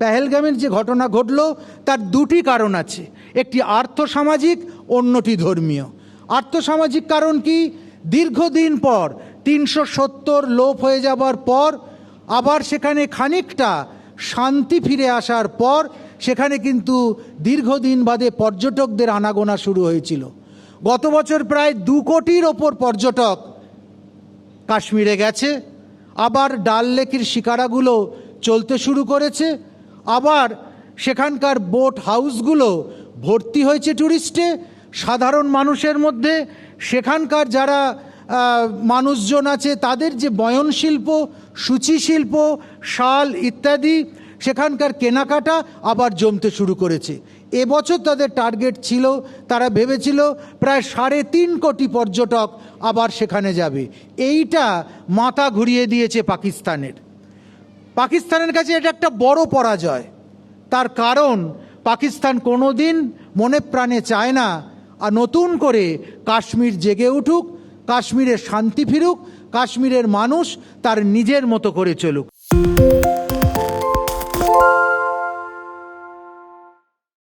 পেহেলগামের যে ঘটনা ঘটল তার দুটি কারণ আছে, একটি আর্থসামাজিক, অন্যটি ধর্মীয়। আর্থসামাজিক কারণ কি? দীর্ঘদিন পর 370 লোপ হয়ে যাবার পর আবার সেখানে খানিকটা শান্তি ফিরে আসার পর সেখানে কিন্তু দীর্ঘদিন বাদে পর্যটকদের আনাগোনা শুরু হয়েছিল। গত বছর প্রায় 2 কোটির ওপর পর্যটক কাশ্মীরে গেছে। আবার ডাল লেকের শিকারাগুলো চলতে শুরু করেছে। আবার সেখানকার বোট হাউসগুলো ভর্তি হয়েছে ট্যুরিস্টে। সাধারণ মানুষের মধ্যে সেখানকার যারা মানুষজন আছে তাদের যে বয়ন শিল্প, সূচি শিল্প, শাল ইত্যাদি, সেখানকার কেনাকাটা আবার জমতে শুরু করেছে। এবছর তাদের টার্গেট ছিল, তারা ভেবেছিল প্রায় 3.5 কোটি পর্যটক আবার সেখানে যাবে। এইটা মাথা ঘুরিয়ে দিয়েছে পাকিস্তানের কাছে এটা একটা বড় পরাজয়। তার কারণ পাকিস্তান কোনো দিন মনে প্রাণে চায় না আর নতুন করে কাশ্মীর জেগে উঠুক, কাশ্মীরে শান্তি ফিরুক, কাশ্মীরের মানুষ তার নিজের মতো করে চলুক।